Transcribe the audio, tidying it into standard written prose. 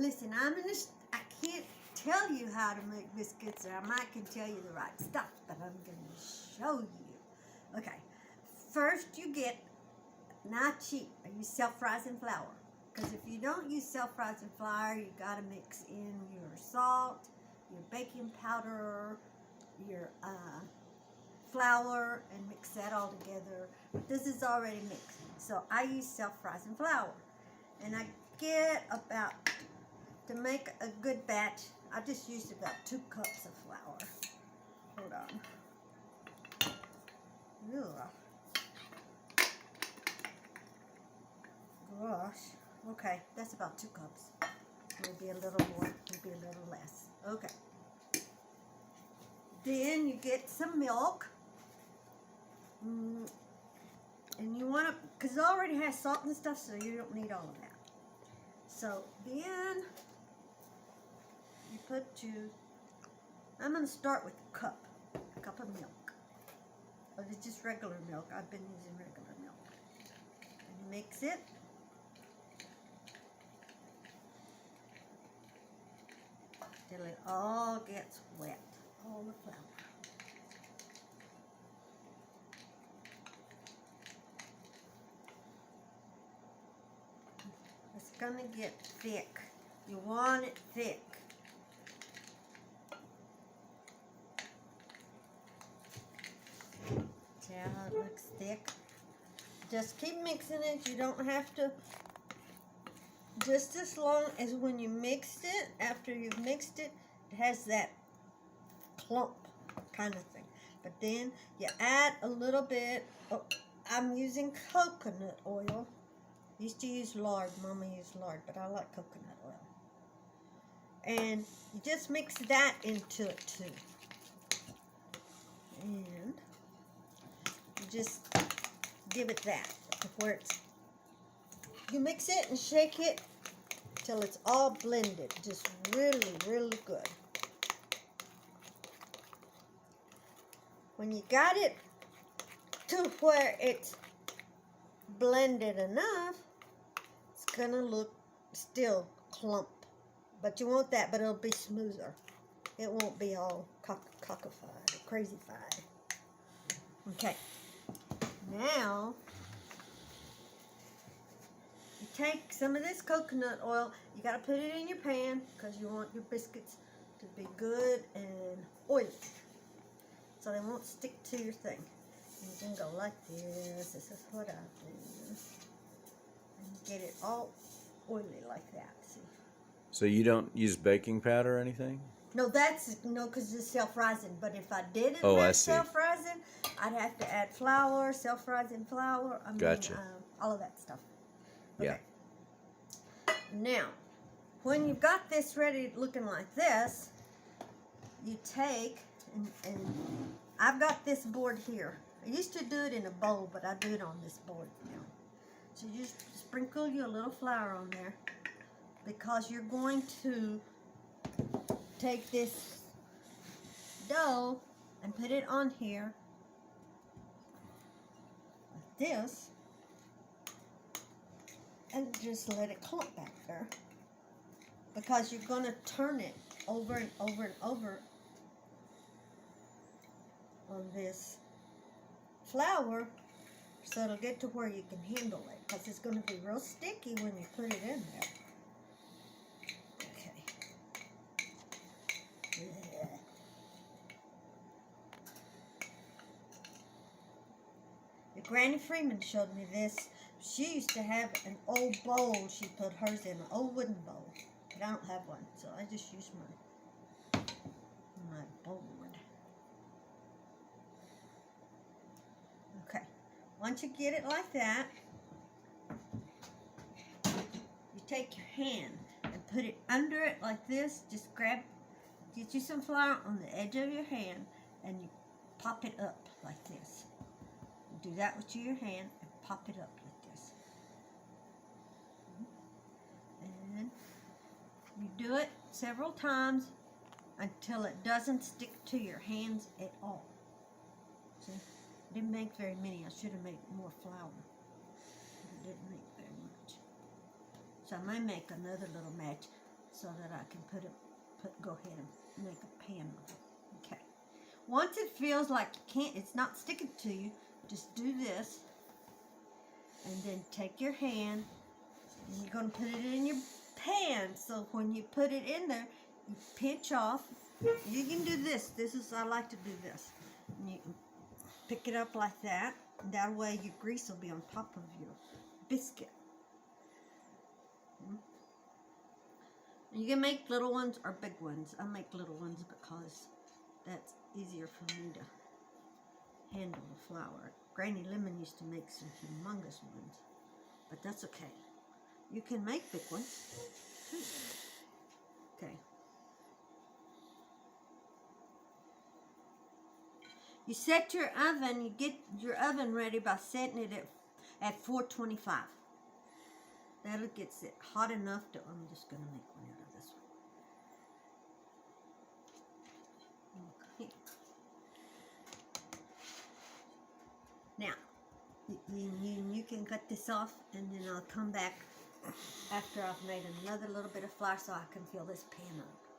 listen, I can't tell you how to make biscuits, or I might can tell you the right stuff, but I'm going to show you. Okay, first you get, not cheap, I use self-rising flour. Because if you don't use self-rising flour, you got to mix in your salt, your baking powder, your flour, and mix that all together. But this is already mixed, so I use self-rising flour. And I get about, to make a good batch, I just used about 2 cups of flour. Hold on. Ugh. Gosh. Okay, that's about 2 cups. Maybe a little more, maybe a little less. Okay. Then you get some milk. And you want to, because it already has salt and stuff, so you don't need all of that. So then you put I'm going to start with a cup of milk. Or it's just regular milk. I've been using regular milk. And mix it. Till it all gets wet. All the flour. It's going to get thick. You want it thick. See how it looks thick? Just keep mixing it. You don't have to, just as long as when you mixed it, after you've mixed it, it has that clump kind of thing. But then you add a little bit, I'm using coconut oil. Used to use lard, Mama used lard, but I like coconut oil. And you just mix that into it too. And you just give it that, where it's, you mix it and shake it till it's all blended, just really, really good. When you got it to where it's blended enough, it's gonna look still clump, but you want that, but it'll be smoother. It won't be all cockified or crazyfied. Okay, now you take some of this coconut oil. You gotta put it in your pan because you want your biscuits to be good and oily, so they won't stick to your thing. You can go like this. This is what I do. And get it all oily like that. See? So you don't use baking powder or anything? No, because it's self-rising. But if I didn't have self-rising, I'd have to add flour, self-rising flour. Gotcha. All of that stuff. Okay. Yeah. Now, when you've got this ready looking like this, you take, and I've got this board here. I used to do it in a bowl, but I do it on this board now. So you just sprinkle you a little flour on there, because you're going to take this dough and put it on here like this, and just let it clump back there, because you're going to turn it over and over and over on this flour, so it'll get to where you can handle it, because it's going to be real sticky when you put it in there. Okay. Yeah. The Granny Freeman showed me this. She used to have an old bowl. She put hers in, an old wooden bowl, but I don't have one, so I just use my board. Okay, once you get it like that, you take your hand and put it under it like this. Just get you some flour on the edge of your hand, and you pop it up like this. You do that with your hand and pop it up like this. And you do it several times until it doesn't stick to your hands at all. See? I didn't make very many. I should have made more flour. I didn't make very much. So I may make another little batch. so that I can go ahead and make a pan of it. Okay. Once it feels like it's not sticking to you, just do this, and then take your hand, and you're going to put it in your pan. So when you put it in there, you pinch off. You can do this. I like to do this. And you can pick it up like that. That way your grease will be on top of your biscuit. You can make little ones or big ones. I make little ones because that's easier for me to handle the flour. Granny Lemon used to make some humongous ones, but that's okay. You can make big ones too. Okay. You set your oven, you get your oven ready by setting it at 425. That'll get it hot enough to, I'm just going to make one out of this one. Okay. Now, you can cut this off, and then I'll come back after I've made another little bit of flour so I can fill this pan up.